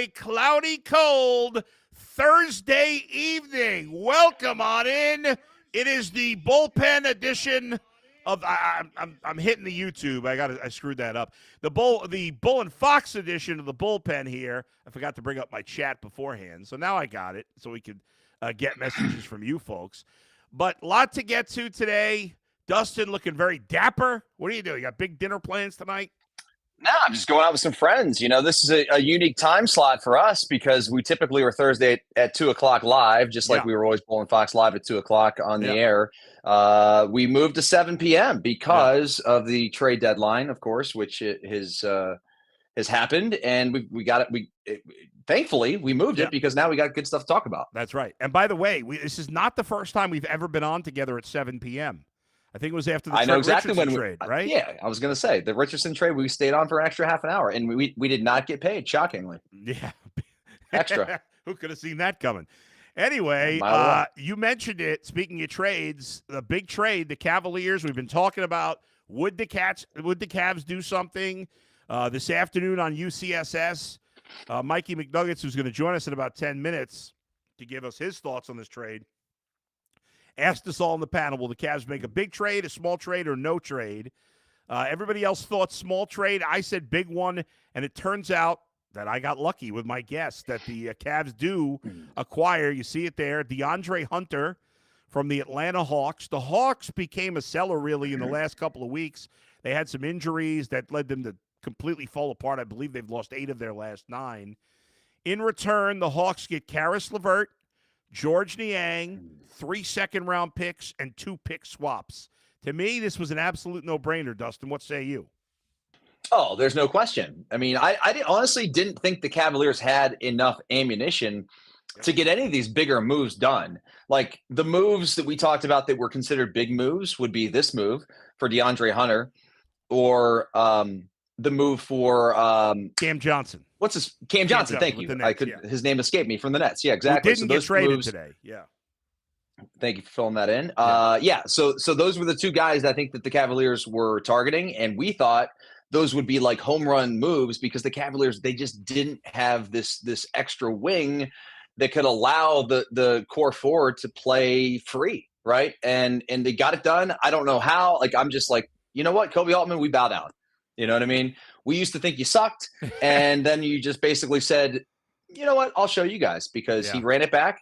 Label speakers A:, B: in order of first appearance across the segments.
A: a cloudy, cold Thursday evening. Welcome on in. It is the bullpen edition of I'm hitting the YouTube. I screwed that up. The Bull and Fox edition of the bullpen here. I forgot to bring up my chat beforehand, so now I got it, so we could get messages from you folks. But a lot to get to today. Dustin looking very dapper. What are you doing? You got big dinner plans tonight?
B: No, I'm just going out with some friends. You know, this is a unique time slot for us because we typically are Thursday at 2 o'clock live, just like we were always Bull and Fox live at 2 o'clock on the air. We moved to 7 p.m. because of the trade deadline, of course, which has happened. And we got it. Thankfully, we moved it because now we got good stuff to talk about.
A: That's right. And by the way, this is not the first time we've ever been on together at 7 p.m. I think it was after the Richardson trade, right?
B: Yeah, I was going to say the Richardson trade. We stayed on for an extra half an hour, and we did not get paid. Shockingly,
A: yeah,
B: extra.
A: Who could have seen that coming? Anyway, you mentioned it. Speaking of trades, the big trade, the Cavaliers. We've been talking about would the Cavs do something this afternoon on UCSS? Mikey McNuggets, who's going to join us in about 10 minutes to give us his thoughts on this trade, asked us all in the panel, will the Cavs make a big trade, a small trade, or no trade? Everybody else thought small trade. I said big one, and it turns out that I got lucky with my guess that the Cavs do acquire, you see it there, DeAndre Hunter from the Atlanta Hawks. The Hawks became a seller, really, in the last couple of weeks. They had some injuries that led them to completely fall apart. I believe they've lost 8 of their last 9. In return, the Hawks get Caris LeVert, George Niang, 3 second-round picks, and 2 pick swaps. To me, this was an absolute no-brainer, Dustin. What say you?
B: Oh, there's no question. I mean, I honestly didn't think the Cavaliers had enough ammunition to get any of these bigger moves done. Like the moves that we talked about that were considered big moves would be this move for DeAndre Hunter or the move for
A: Cam Johnson.
B: Cam Johnson, thank you.
A: Nets,
B: his name escaped me from the Nets. Yeah, exactly.
A: Who didn't get traded today. Yeah.
B: Thank you for filling that in. So those were the 2 guys I think that the Cavaliers were targeting, and we thought those would be like home run moves because the Cavaliers, they just didn't have this extra wing that could allow the core forward to play free, right? And they got it done. I don't know how. Like I'm just like, you know what, Kobe Altman, we bow down. You know what I mean? We used to think you sucked, and then you just basically said, you know what, I'll show you guys because he ran it back.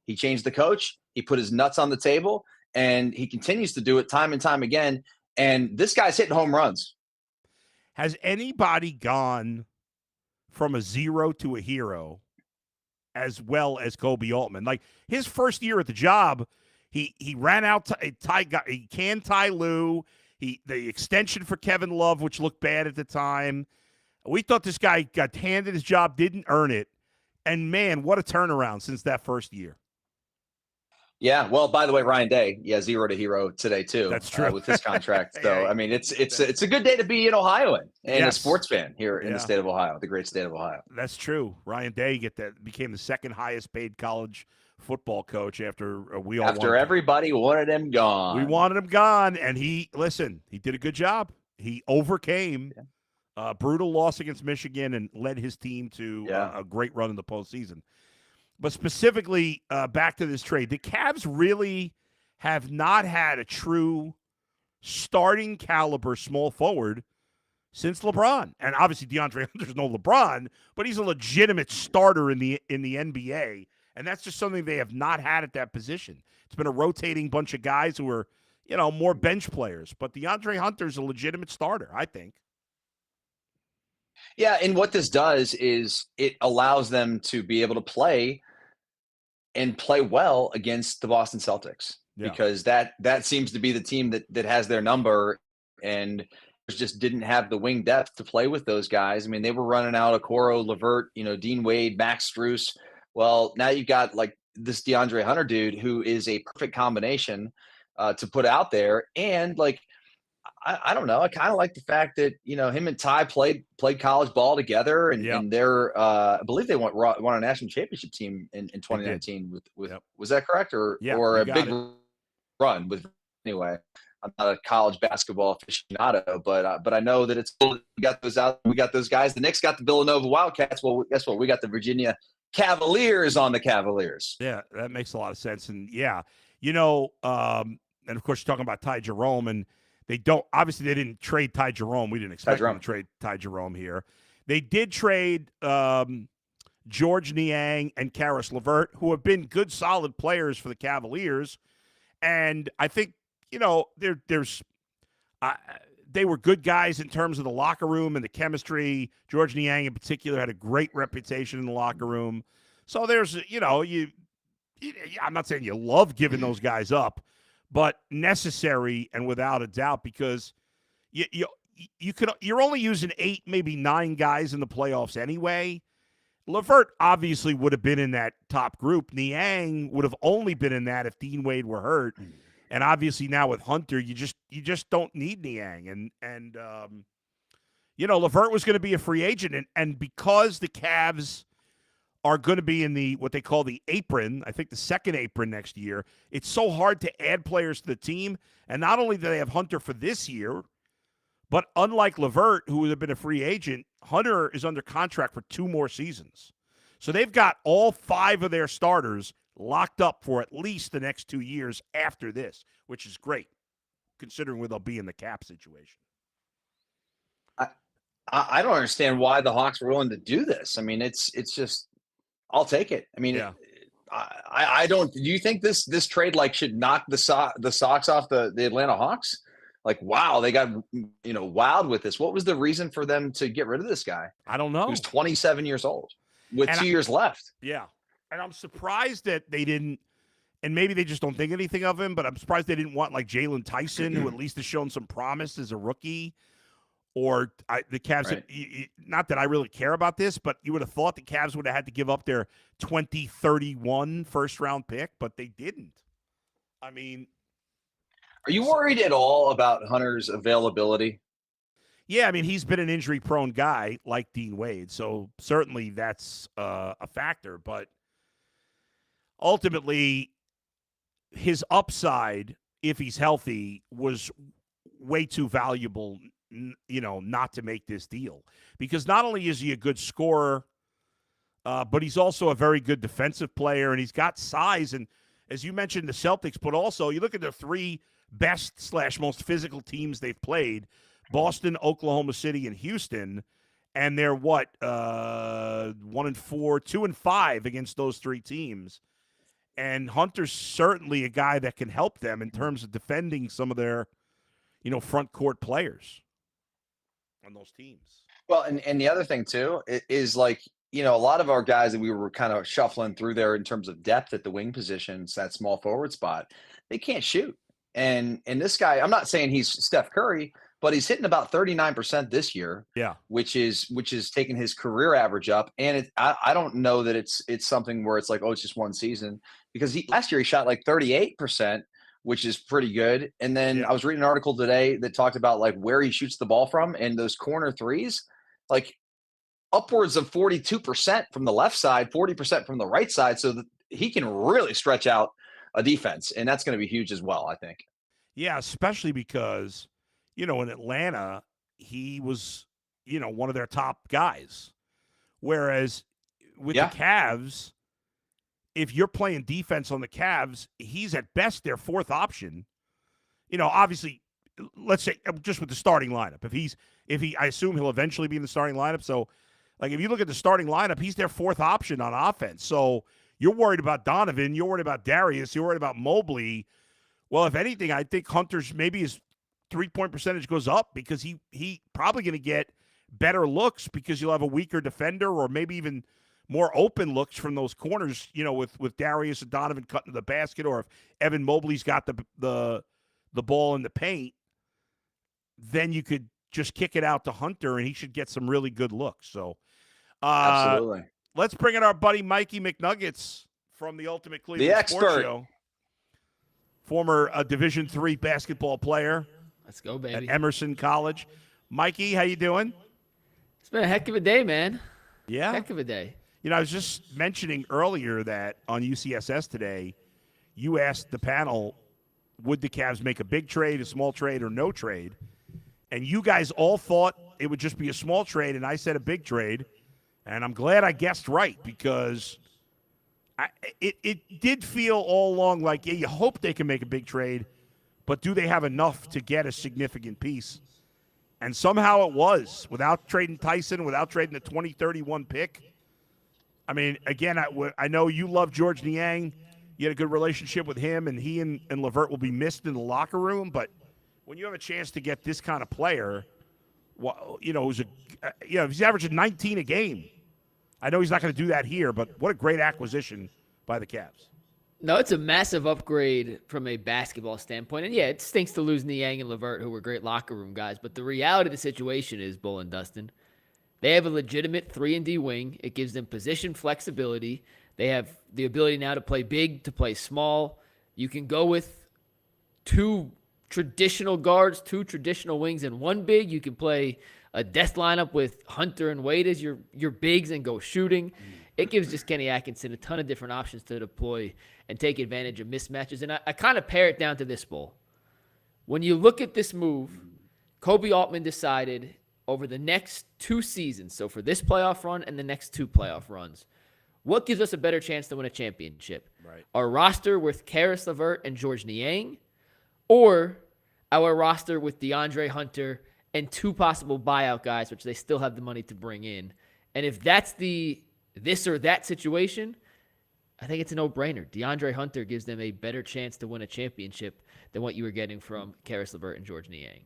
B: He changed the coach. He put his nuts on the table, and he continues to do it time and time again. And this guy's hitting home runs.
A: Has anybody gone from a zero to a hero as well as Kobe Altman? Like his first year at the job, he ran out he canned Ty Lue. The extension for Kevin Love, which looked bad at the time. We thought this guy got handed his job, didn't earn it. And, man, what a turnaround since that first year.
B: Yeah, well, by the way, Ryan Day, 0 to hero today too.
A: That's true.
B: With his contract. So, I mean, it's a good day to be an Ohioan and a sports fan here in the state of Ohio, the great state of Ohio.
A: That's true. Ryan Day became the second highest paid college football coach after
B: everybody wanted him gone.
A: We wanted him gone, and he did a good job. He overcame a brutal loss against Michigan and led his team to a great run in the postseason. But specifically, back to this trade, the Cavs really have not had a true starting caliber small forward since LeBron. And obviously DeAndre Hunter's no LeBron, but he's a legitimate starter in the NBA. And that's just something they have not had at that position. It's been a rotating bunch of guys who are, more bench players. But DeAndre Hunter's a legitimate starter, I think.
B: Yeah, and what this does is it allows them to be able to play well against the Boston Celtics because that seems to be the team that has their number and just didn't have the wing depth to play with those guys. I mean, they were running out Okoro, LeVert, Dean Wade, Max Strus. Well, now you've got like this DeAndre Hunter dude who is a perfect combination to put out there. And like, I don't know. I kind of like the fact that, him and Ty played college ball together and they're, I believe they won a national championship team in 2019 with was that correct? Or a big run with anyway. I'm not a college basketball aficionado, but I know that it's cool. We got those out. We got those guys. The Knicks got the Villanova Wildcats. Well, guess what? We got the Virginia Cavaliers on the Cavaliers.
A: Yeah, that makes a lot of sense. And yeah, and of course you're talking about Ty Jerome, and they didn't trade Ty Jerome. We didn't expect them to trade Ty Jerome here. They did trade George Niang and Caris LeVert, who have been good, solid players for the Cavaliers. And I think, they were good guys in terms of the locker room and the chemistry. George Niang in particular had a great reputation in the locker room. So there's, I'm not saying you love giving those guys up, but necessary and without a doubt, because you're only using 8, maybe 9 guys in the playoffs anyway. LeVert obviously would have been in that top group. Niang would have only been in that if Dean Wade were hurt. And obviously now with Hunter, you just don't need Niang. And LeVert was going to be a free agent. And because the Cavs are going to be in what they call the apron, I think the second apron next year, it's so hard to add players to the team. And not only do they have Hunter for this year, but unlike LeVert, who would have been a free agent, Hunter is under contract for 2 more seasons. So they've got all 5 of their starters locked up for at least the next 2 years after this, which is great, considering where they'll be in the cap situation.
B: I don't understand why the Hawks were willing to do this. I mean, it's just, I'll take it. I mean, yeah. I don't. Do you think this trade should knock the socks off the Atlanta Hawks? Wow, they got wowed with this. What was the reason for them to get rid of this guy?
A: I don't know.
B: Who's 27 years old with 2 years left.
A: Yeah. And I'm surprised that they didn't, and maybe they just don't think anything of him, but I'm surprised they didn't want Jalen Tyson, who at least has shown some promise as a rookie, or the Cavs. Right. Not that I really care about this, but you would have thought the Cavs would have had to give up their 2031 first-round pick, but they didn't. I mean,
B: are you worried at all about Hunter's availability?
A: Yeah, I mean, he's been an injury-prone guy like Dean Wade, so certainly that's a factor, but ultimately, his upside, if he's healthy, was way too valuable, not to make this deal. Because not only is he a good scorer, but he's also a very good defensive player, and he's got size. And as you mentioned, the Celtics, but also you look at the 3 best/most physical teams they've played: Boston, Oklahoma City, and Houston. And they're 1-4, 2-5 against those 3 teams. And Hunter's certainly a guy that can help them in terms of defending some of their, front court players on those teams.
B: Well, and the other thing too is a lot of our guys that we were kind of shuffling through there in terms of depth at the wing positions, that small forward spot, they can't shoot. And this guy, I'm not saying he's Steph Curry, but he's hitting about 39% this year.
A: Yeah, which
B: is taking his career average up. And I don't know that it's something where it's it's just one season, because last year he shot 38%, which is pretty good. And then I was reading an article today that talked about where he shoots the ball from, and those corner threes, upwards of 42% from the left side, 40% from the right side, so that he can really stretch out a defense, and that's going to be huge as well, I think.
A: Yeah, especially because in Atlanta, he was, one of their top guys. Whereas with the Cavs, if you're playing defense on the Cavs, he's at best their 4th option. Obviously, let's say just with the starting lineup. I assume he'll eventually be in the starting lineup. So, if you look at the starting lineup, he's their 4th option on offense. So you're worried about Donovan, you're worried about Darius, you're worried about Mobley. Well, if anything, I think Hunter's maybe his 3-point percentage goes up, because he probably going to get better looks, because you'll have a weaker defender, or maybe even more open looks from those corners, with Darius and Donovan cutting to the basket, or if Evan Mobley's got the ball in the paint, then you could just kick it out to Hunter, and he should get some really good looks. So,
B: absolutely.
A: Let's bring in our buddy Mikey McNuggets from the Ultimate Cleveland Sports Show. Former Division III basketball player.
C: Let's go, baby.
A: At Emerson College. Mikey, how you doing?
C: It's been a heck of a day, man.
A: Yeah?
C: Heck of a day.
A: I was just mentioning earlier that on UCSS today, you asked the panel would the Cavs make a big trade, a small trade, or no trade? And you guys all thought it would just be a small trade, and I said a big trade. And I'm glad I guessed right because it did feel all along like, yeah, you hope they can make a big trade, but do they have enough to get a significant piece? And somehow it was, without trading Tyson, without trading the 2031 pick. I mean, again, I know you love George Niang. You had a good relationship with him, and he and LeVert will be missed in the locker room. But when you have a chance to get this kind of player, who's if he's averaging 19 a game, I know he's not going to do that here, but what a great acquisition by the Cavs.
C: No, it's a massive upgrade from a basketball standpoint. And yeah, it stinks to lose Niang and LeVert, who were great locker room guys. But the reality of the situation is, Bull and Dustin, they have a legitimate 3-and-D wing. It gives them position flexibility. They have the ability now to play big, to play small. You can go with 2 traditional guards, 2 traditional wings, and 1 big. You can play a death lineup with Hunter and Wade as your bigs and go shooting. It gives just Kenny Atkinson a ton of different options to deploy and take advantage of mismatches. And I kind of pare it down to this, Bull. When you look at this move, Kobe Altman decided over the next 2 seasons, so for this playoff run and the next 2 playoff runs, what gives us a better chance to win a championship?
A: Right.
C: Our roster with Caris LeVert and George Niang, or our roster with DeAndre Hunter and 2 possible buyout guys, which they still have the money to bring in. And if that's the this or that situation, I think it's a no-brainer. DeAndre Hunter gives them a better chance to win a championship than what you were getting from Caris LeVert and George Niang.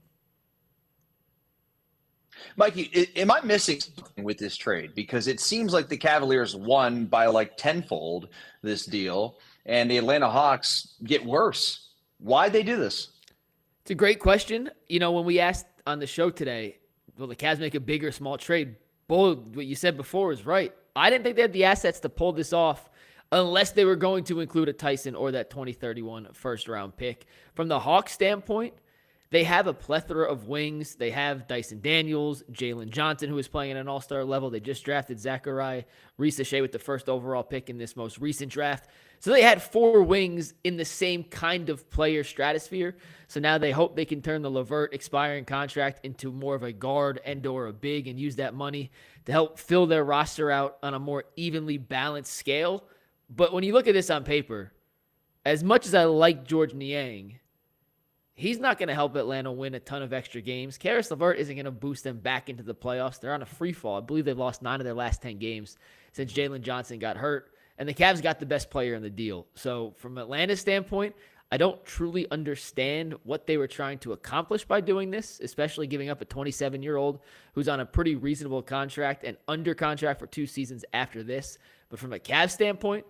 B: Mikey, am I missing something with this trade? Because it seems like the Cavaliers won by like tenfold this deal, and the Atlanta Hawks get worse. Why'd they do this?
C: It's a great question. When we asked on the show today, will the Cavs make a big or small trade? Bull, what you said before is right. I didn't think they had the assets to pull this off unless they were going to include a Tyson or that 2031 first-round pick. From the Hawks standpoint, they have a plethora of wings. They have Dyson Daniels, Jalen Johnson, who is playing at an all-star level. They just drafted Zachariah Risacher with the first overall pick in this most recent draft. So they had 4 wings in the same kind of player stratosphere. So now they hope they can turn the LeVert expiring contract into more of a guard and or a big and use that money to help fill their roster out on a more evenly balanced scale. But when you look at this on paper, as much as I like George Niang, he's not going to help Atlanta win a ton of extra games. Caris LeVert isn't going to boost them back into the playoffs. They're on a free fall. I believe they've lost 9 of their last 10 games since Jalen Johnson got hurt. And the Cavs got the best player in the deal. So from Atlanta's standpoint, I don't truly understand what they were trying to accomplish by doing this, especially giving up a 27-year-old who's on a pretty reasonable contract and under contract for 2 seasons after this. But from a Cavs standpoint,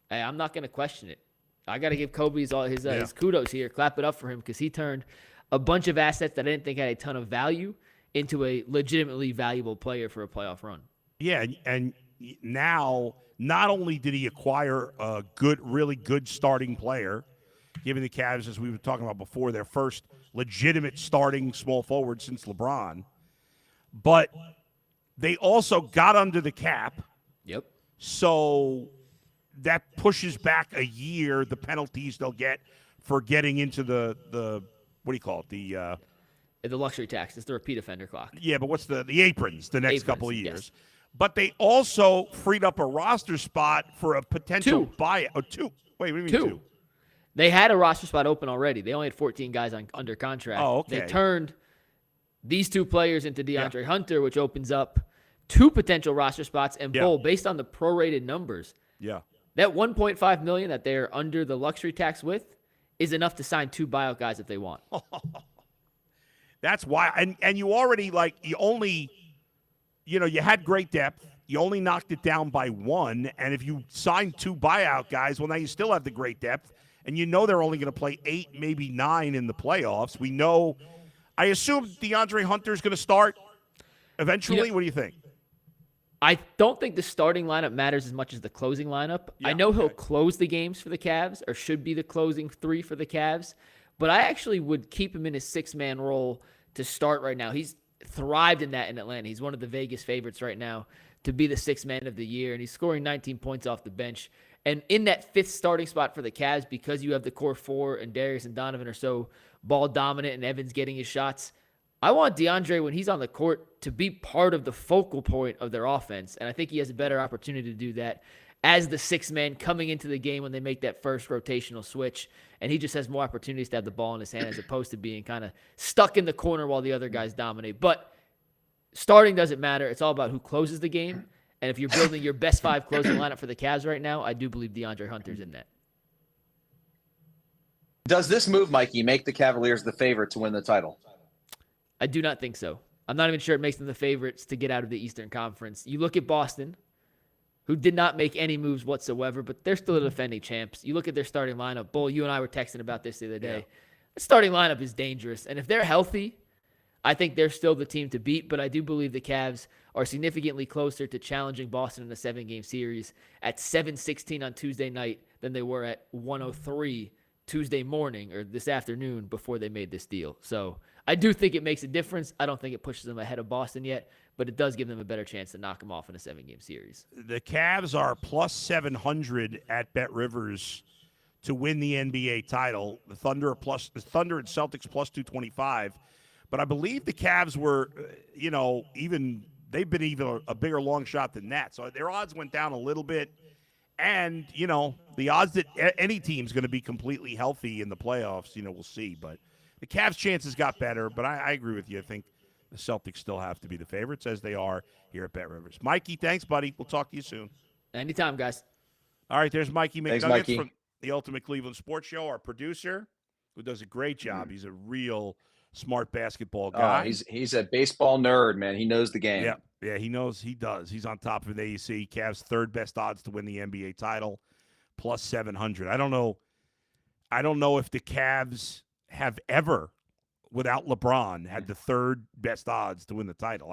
C: I'm not going to question it. I got to give Kobe his kudos here, clap it up for him, because he turned a bunch of assets that I didn't think had a ton of value into a legitimately valuable player for a playoff run.
A: Yeah, and now not only did he acquire a really good starting player, giving the Cavs, as we were talking about before, their first legitimate starting small forward since LeBron, but they also got under the cap.
C: Yep.
A: So that pushes back a year the penalties they'll get for getting into the what do you call it?
C: The luxury tax. It's the repeat offender clock.
A: Yeah, but what's the aprons the next couple of years?
C: Yes.
A: But they also freed up a roster spot for a potential
C: 2.
A: buyout. Oh, 2. Wait, what do you mean 2?
C: They had a roster spot open already. They only had 14 guys under contract.
A: Oh, okay.
C: They turned these 2 players into DeAndre Hunter, which opens up 2 potential roster spots. And Bull, based on the prorated numbers, that $1.5 million that they're under the luxury tax with is enough to sign 2 buyout guys if they want.
A: That's why. And you already, you had great depth. You only knocked it down by 1. And if you sign 2 buyout guys, well, now you still have the great depth. And they're only going to play 8, maybe 9 in the playoffs. We know. I assume DeAndre Hunter is going to start eventually. What do you think?
C: I don't think the starting lineup matters as much as the closing lineup. I know he'll close the games for the Cavs, or should be the closing 3 for the Cavs. But I actually would keep him in his 6-man role to start right now. He's thrived in that in Atlanta. He's one of the Vegas favorites right now to be the 6th man of the year, and he's scoring 19 points off the bench And in that fifth starting spot for the Cavs, because you have the core four and Darius and Donovan are so ball dominant and Evans getting his shots, I want DeAndre, when he's on the court, to be part of the focal point of their offense. And I think he has a better opportunity to do that as the sixth man coming into the game when they make that first rotational switch. And he just has more opportunities to have the ball in his hand as opposed to being kind of stuck in the corner while the other guys dominate. But starting doesn't matter. It's all about who closes the game. And if you're building your best five closing lineup for the Cavs right now, I do believe DeAndre Hunter's in that.
B: Does this move, Mikey, make the Cavaliers the favorite to win the title?
C: I do not think so. I'm not even sure it makes them the favorites to get out of the Eastern Conference. You look at Boston, who did not make any moves whatsoever, but they're still the defending champs. You look at their starting lineup. Bull, you and I were texting about this the other day. Yeah. The starting lineup is dangerous. And if they're healthy, I think they're still the team to beat, but I do believe the Cavs are significantly closer to challenging Boston in a 7-game series at 7-16 on Tuesday night than they were at 103 Tuesday morning or this afternoon before they made this deal. So I do think it makes a difference. I don't think it pushes them ahead of Boston yet, but it does give them a better chance to knock them off in a 7-game series.
A: The Cavs are plus 700 at Bet Rivers to win the NBA title. The Thunder and Celtics plus 225. But I believe the Cavs were, they've been even a bigger long shot than that. So their odds went down a little bit. And, the odds that any team's going to be completely healthy in the playoffs, we'll see. But the Cavs' chances got better. But I agree with you. I think the Celtics still have to be the favorites, as they are here at Bet Rivers. Mikey, thanks, buddy. We'll talk to you soon.
C: Anytime, guys.
A: All right, there's Mikey
B: Thanks,
A: McNuggets
B: Mikey.
A: from the Ultimate Cleveland Sports Show, our producer, who does a great job. He's a real smart basketball guy.
B: He's a baseball nerd, man. He knows the game.
A: Yeah, he knows. He does. He's on top of the AEC. Cavs' third best odds to win the NBA title, plus 700. I don't know if the Cavs have ever, without LeBron, had the third best odds to win the title.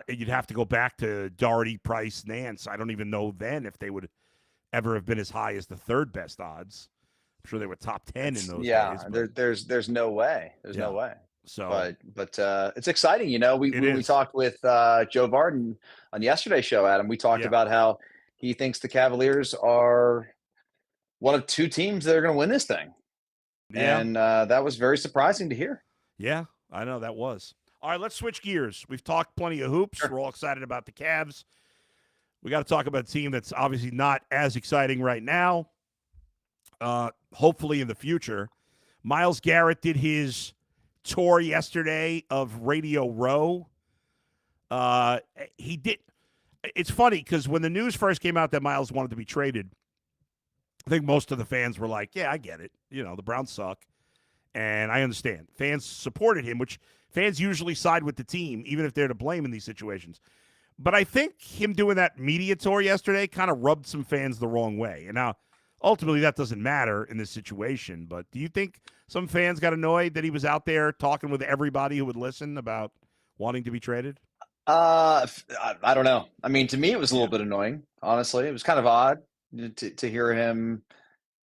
A: You'd have to go back to Doherty, Price, Nance. I don't even know then if they would ever have been as high as the third best odds. I'm sure they were top 10 in those days.
B: Yeah, there's no way. There's no way. So, but it's exciting. We talked with Joe Varden on yesterday's show, Adam. We talked about how he thinks the Cavaliers are one of two teams that are going to win this thing. Yeah. And that was very surprising to hear.
A: Yeah, I know that was. All right, let's switch gears. We've talked plenty of hoops. Sure. We're all excited about the Cavs. We got to talk about a team that's obviously not as exciting right now. Hopefully in the future. Myles Garrett did his tour yesterday of Radio Row. He did. It's funny because when the news first came out that Myles wanted to be traded, I think most of the fans were like, yeah, I get it. The Browns suck. And I understand. Fans supported him, which fans usually side with the team, even if they're to blame in these situations. But I think him doing that media tour yesterday kind of rubbed some fans the wrong way. And now, ultimately, that doesn't matter in this situation. But do you think some fans got annoyed that he was out there talking with everybody who would listen about wanting to be traded?
B: I don't know. To me, it was a little bit annoying, honestly. It was kind of odd to hear him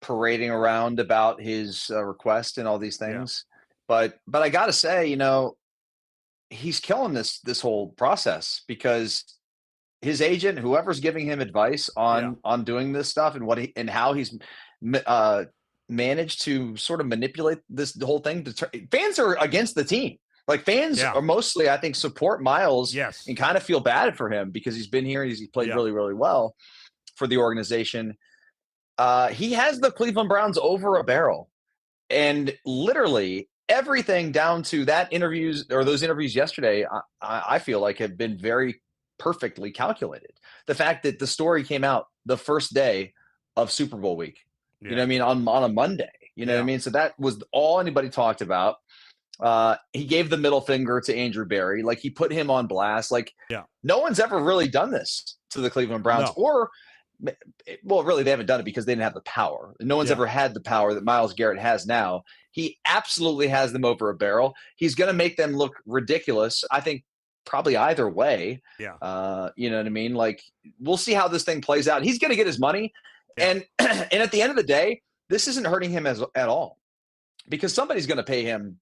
B: parading around about his request and all these things. Yeah. But I got to say, he's killing this whole process because his agent, whoever's giving him advice on doing this stuff and how he's managed to sort of manipulate this whole thing. Fans are against the team. Like fans are mostly, I think, support Myles and kind of feel bad for him because he's been here and he's played really, really well for the organization. He has the Cleveland Browns over a barrel, and literally everything down to those interviews yesterday, I feel like have been very perfectly calculated. The fact that the story came out the first day of Super Bowl week, on a Monday, So that was all anybody talked about. He gave the middle finger to Andrew Berry. Like he put him on blast. No one's ever really done this to the Cleveland Browns really they haven't done it because they didn't have the power. No one's ever had the power that Myles Garrett has now. He absolutely has them over a barrel. He's going to make them look ridiculous. I think probably either way. Yeah. You know what I mean? Like we'll see how this thing plays out. He's going to get his money. Yeah. And at the end of the day, this isn't hurting him at all because somebody's going to pay him.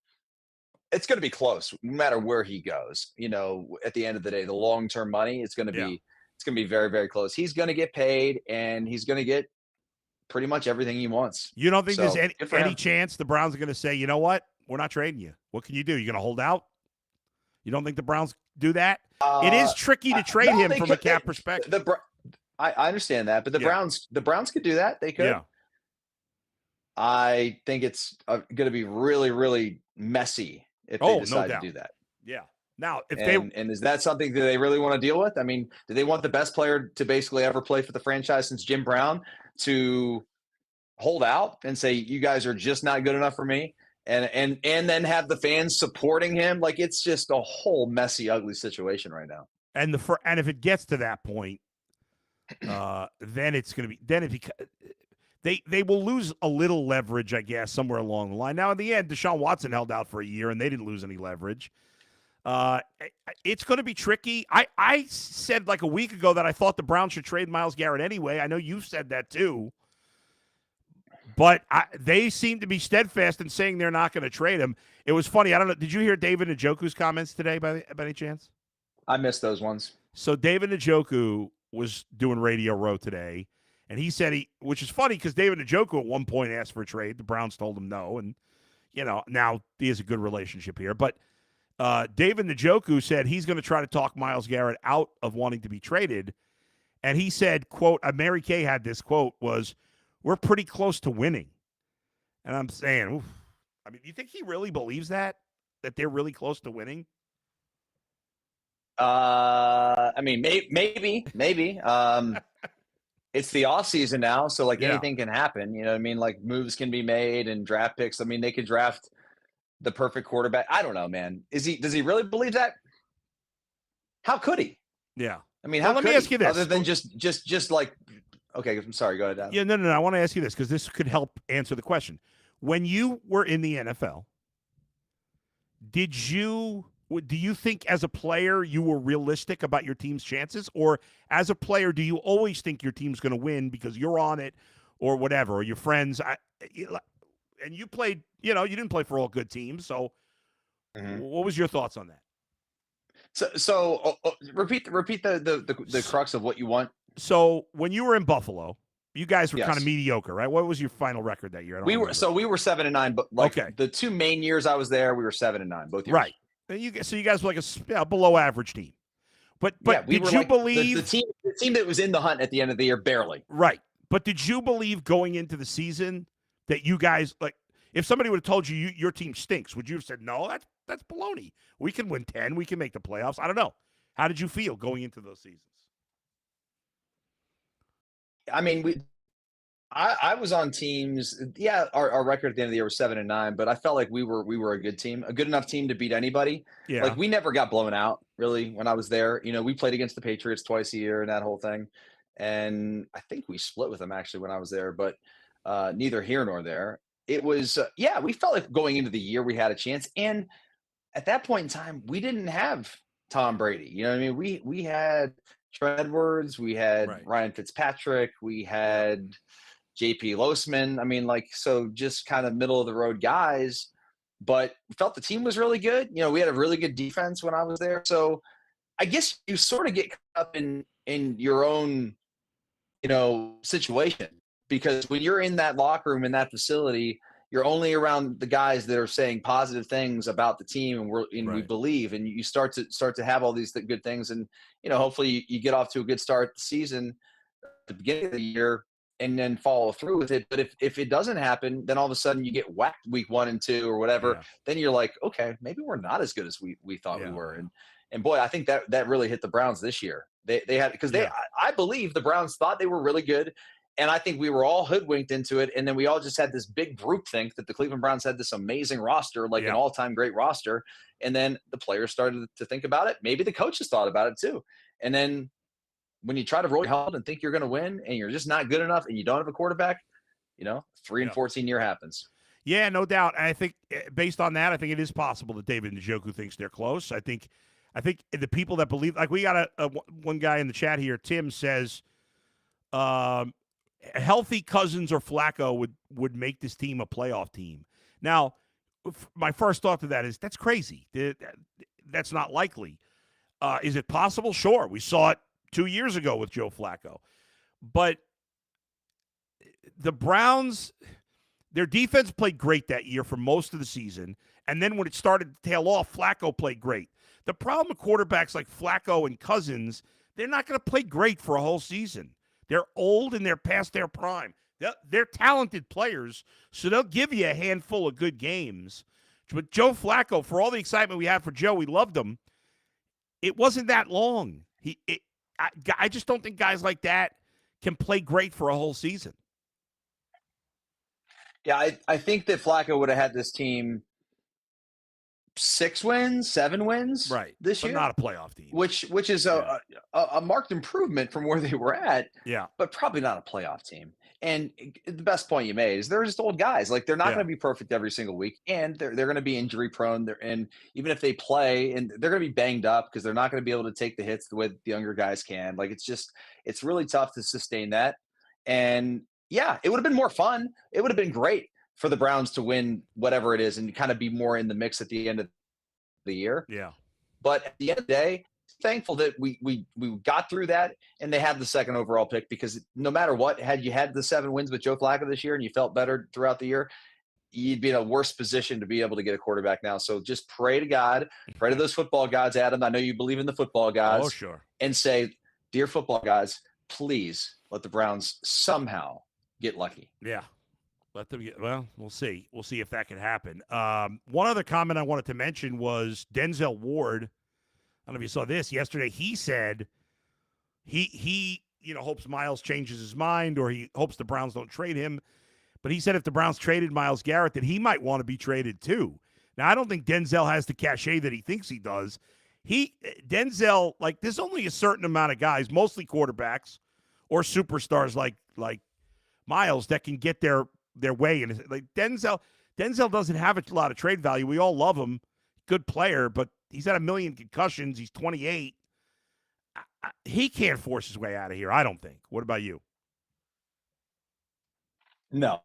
B: It's going to be close no matter where he goes. At the end of the day, the long-term money is going to be It's going to be very, very close. He's going to get paid, and he's going to get pretty much everything he wants.
A: You don't think
B: So,
A: there's
B: good for
A: any
B: him.
A: chance the Browns are going to say, you know what? We're not trading you. What can you do? You're going to hold out? You don't think the Browns do that? It is tricky to trade him from a cap perspective.
B: I understand that, but the Browns could do that. They could.
A: Yeah.
B: I think it's going to be really, really messy if they decide to do that.
A: Yeah. Now, if
B: and is that something that they really want to deal with? I mean, do they want the best player to basically ever play for the franchise since Jim Brown to hold out and say, you guys are just not good enough for me? And then have the fans supporting him? Like, it's just a whole messy, ugly situation right now.
A: And if it gets to that point, then it's going to be they will lose a little leverage, I guess, somewhere along the line. Now, in the end, Deshaun Watson held out for a year, and they didn't lose any leverage. It's going to be tricky. I said like a week ago that I thought the Browns should trade Myles Garrett anyway. I know you've said that too. But they seem to be steadfast in saying they're not going to trade him. It was funny. I don't know. Did you hear David Njoku's comments today by any chance?
B: I missed those ones.
A: So David Njoku was doing Radio Row today, and he said which is funny because David Njoku at one point asked for a trade. The Browns told him no, and now he has a good relationship here. But David Njoku said he's going to try to talk Myles Garrett out of wanting to be traded, and he said, "quote," Mary Kay had this quote was, "We're pretty close to winning," and I'm saying, oof. I mean, do you think he really believes that they're really close to winning?
B: I mean, maybe. It's the off season now, so anything can happen. You know what I mean? Like, moves can be made and draft picks. I mean, they could draft the perfect quarterback. I don't know, man. Does he really believe that? How could he?
A: Yeah.
B: I mean,
A: let me ask you this.
B: Other than just like, okay, I'm sorry. Go ahead, Adam.
A: Yeah, no. I want to ask you this because this could help answer the question. When you were in the NFL, do you think as a player you were realistic about your team's chances? Or as a player, do you always think your team's going to win because you're on it or whatever, or your friends? And you played, you didn't play for all good teams. So what was your thoughts on that?
B: So repeat the crux of what you want.
A: So when you were in Buffalo, you guys were kind of mediocre, right? What was your final record that year?
B: We were 7-9, but the 2 main years I was there, we were 7-9 both years.
A: Right. So you guys were like a below average team. But did you believe
B: the team that was in the hunt at the end of the year barely?
A: Right. But did you believe going into the season that you guys, like, if somebody would have told you your team stinks, would you have said, no, that's baloney. We can win 10. We can make the playoffs. I don't know. How did you feel going into those seasons?
B: I mean, I was on teams. Yeah, our record at the end of the year was 7-9, but I felt like we were a good team, a good enough team to beat anybody. Yeah. Like, we never got blown out really when I was there. We played against the Patriots twice a year and that whole thing. And I think we split with them actually when I was there, but neither here nor there. It was, we felt like going into the year we had a chance. And at that point in time, we didn't have Tom Brady. You know what I mean? We had Trent Edwards, we had Ryan Fitzpatrick, we had JP Losman. I mean, so just kind of middle of the road guys, but we felt the team was really good. We had a really good defense when I was there. So I guess you sort of get caught up in your own, situation, because when you're in that locker room, in that facility, you're only around the guys that are saying positive things about the team, and we believe, and you start to have all these good things, and hopefully you get off to a good start the season at the beginning of the year and then follow through with it. But if it doesn't happen, then all of a sudden you get whacked week 1 and 2 or whatever. Then you're like, okay, maybe we're not as good as we thought we were. And boy, I think that really hit the Browns this year. They had, because I believe the Browns thought they were really good. And I think we were all hoodwinked into it. And then we all just had this big group think that the Cleveland Browns had this amazing roster, like an all-time great roster. And then the players started to think about it. Maybe the coaches thought about it too. And then when you try to roll your head and think you're going to win and you're just not good enough and you don't have a quarterback, 3-14 year happens.
A: Yeah, no doubt. I think based on that, I think it is possible that David Njoku thinks they're close. I think the people that believe, like, we got one guy in the chat here, Tim says, healthy Cousins or Flacco would make this team a playoff team. Now, my first thought to that is that's crazy. That's not likely. Is it possible? Sure. We saw it 2 years ago with Joe Flacco. But the Browns, their defense played great that year for most of the season. And then when it started to tail off, Flacco played great. The problem with quarterbacks like Flacco and Cousins, they're not going to play great for a whole season. They're old and they're past their prime. They're talented players, so they'll give you a handful of good games. But Joe Flacco, for all the excitement we had for Joe, we loved him. It wasn't that long. I just don't think guys like that can play great for a whole season.
B: Yeah, I think that Flacco would have had this team 6 wins, 7 wins this year.
A: But not a playoff team.
B: Which is a marked improvement from where they were at.
A: Yeah.
B: But probably not a playoff team. And the best point you made is they're just old guys. Like, they're not going to be perfect every single week, and they're going to be injury prone. And even if they play, and they're going to be banged up because they're not going to be able to take the hits the way the younger guys can. Like, it's really tough to sustain that. And yeah, it would have been more fun. It would have been great for the Browns to win whatever it is and kind of be more in the mix at the end of the year.
A: Yeah.
B: But at the end of the day, thankful that we got through that and they had the second overall pick, because no matter what, had you had the 7 wins with Joe Flacco this year and you felt better throughout the year, you'd be in a worse position to be able to get a quarterback now. So just pray to God, pray to those football gods, Adam. I know you believe in the football gods.
A: Oh, sure.
B: And say, dear football gods, please let the Browns somehow get lucky.
A: Yeah. Let them get, well, we'll see. We'll see if that can happen. One other comment I wanted to mention was Denzel Ward. I don't know if you saw this yesterday. He said he hopes Miles changes his mind, or he hopes the Browns don't trade him. But he said if the Browns traded Myles Garrett, that he might want to be traded too. Now, I don't think Denzel has the cachet that he thinks he does. Denzel, like, there's only a certain amount of guys, mostly quarterbacks or superstars like Myles, that can get their way. And like Denzel doesn't have a lot of trade value. We all love him, good player, but he's had 1 million concussions. He's 28. He can't force his way out of here, I don't think. What about you?
B: No.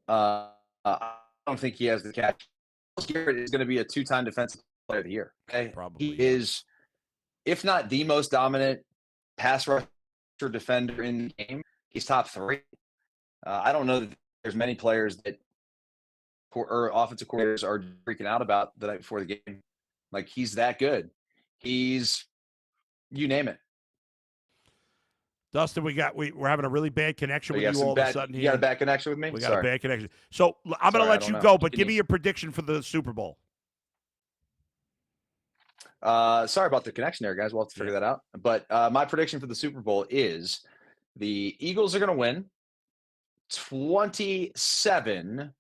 B: I don't think he has the catch. Garrett is going to be a 2-time defensive player of the year. Okay?
A: Probably.
B: He is, if not the most dominant pass rusher defender in the game, he's top 3. I don't know that there's many players that or offensive coordinators are freaking out about the night before the game. Like, he's that good. He's, you name it.
A: Dustin, we're having a really bad connection with you all of a sudden here.
B: You got a bad connection with me?
A: We got a bad connection. So I'm going to let you go, but give me your prediction for the Super Bowl.
B: Sorry about the connection there, guys. We'll have to figure that out. But my prediction for the Super Bowl is the Eagles are going to win 27-24.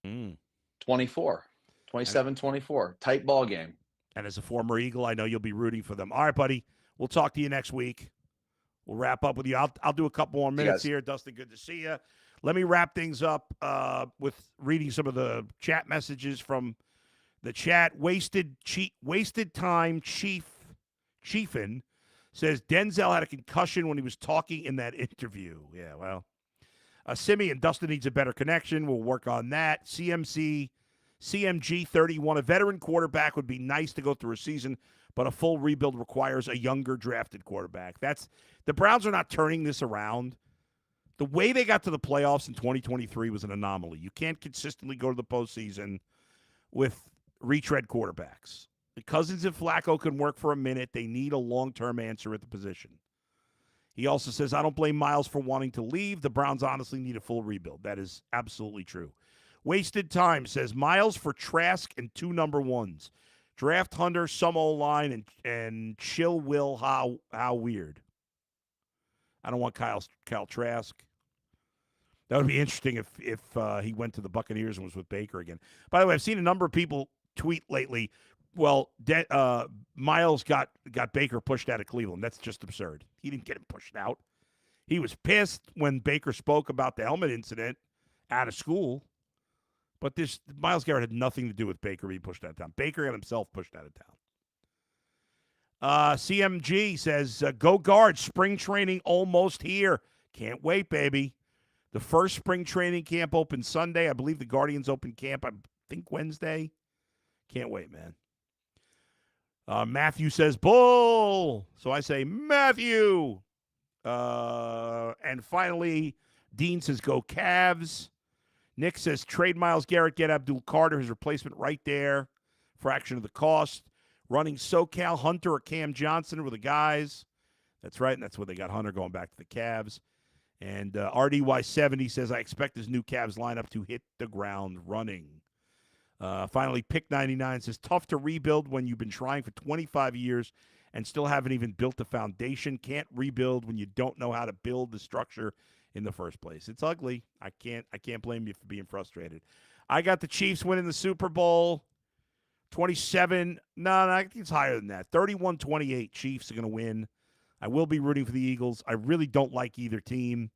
B: 27-24. Tight ball game.
A: And as a former Eagle, I know you'll be rooting for them. All right, buddy. We'll talk to you next week. We'll wrap up with you. I'll do a couple more minutes here. Dustin, good to see you. Let me wrap things up with reading some of the chat messages from the chat. Wasted time Chiefin says Denzel had a concussion when he was talking in that interview. Yeah, well. Simeon, Dustin needs a better connection. We'll work on that. CMG 31, a veteran quarterback would be nice to go through a season, but a full rebuild requires a younger drafted quarterback. The Browns are not turning this around. The way they got to the playoffs in 2023 was an anomaly. You can't consistently go to the postseason with retread quarterbacks. The Cousins and Flacco can work for a minute. They need a long-term answer at the position. He also says, I don't blame Myles for wanting to leave. The Browns honestly need a full rebuild. That is absolutely true. Wasted time says Myles for Trask and 2 number 1s. Draft Hunter, some O-line, and chill Will. How weird. I don't want Kyle Trask. That would be interesting if he went to the Buccaneers and was with Baker again. By the way, I've seen a number of people tweet lately, well, Myles got Baker pushed out of Cleveland. That's just absurd. He didn't get him pushed out. He was pissed when Baker spoke about the helmet incident out of school. But Myles Garrett had nothing to do with Baker being pushed out of town. Baker got himself pushed out of town. CMG says, go guard, spring training almost here. Can't wait, baby. The first spring training camp opens Sunday. I believe the Guardians open camp, I think, Wednesday. Can't wait, man. Matthew says, Bull. So I say, Matthew. And finally, Dean says, go Cavs. Nick says, trade Myles Garrett, get Abdul Carter, his replacement right there. Fraction of the cost. Running SoCal, Hunter or Cam Johnson were the guys. That's right, and that's where they got Hunter going back to the Cavs. And RDY70 says, I expect his new Cavs lineup to hit the ground running. Finally, Pick 99 says, tough to rebuild when you've been trying for 25 years and still haven't even built the foundation. Can't rebuild when you don't know how to build the structure in the first place. It's ugly. I can't blame you for being frustrated. I got the Chiefs winning the Super Bowl. 27. No, I think it's higher than that. 31-28. Chiefs are going to win. I will be rooting for the Eagles. I really don't like either team.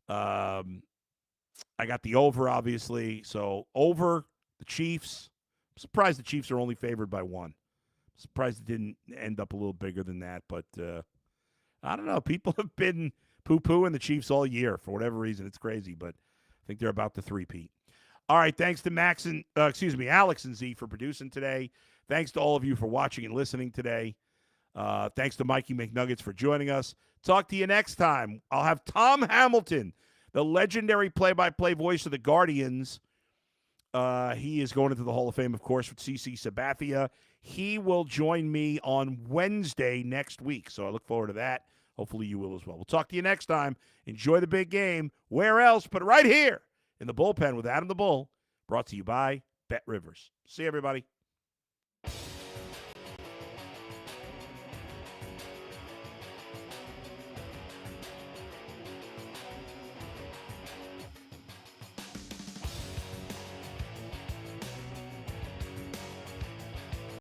A: I got the over, obviously. So over the Chiefs. I'm surprised the Chiefs are only favored by 1. Surprised it didn't end up a little bigger than that. But I don't know. People have been poo-pooing the Chiefs all year for whatever reason. It's crazy, but I think they're about to three-peat. All right, thanks to Alex and Z for producing today. Thanks to all of you for watching and listening today. Thanks to Mikey McNuggets for joining us. Talk to you next time. I'll have Tom Hamilton, the legendary play-by-play voice of the Guardians. He is going into the Hall of Fame, of course, with CC Sabathia. He will join me on Wednesday next week, so I look forward to that. Hopefully you will as well. We'll talk to you next time. Enjoy the big game. Where else but right here in the bullpen with Adam the Bull, brought to you by Bet Rivers. See you, everybody.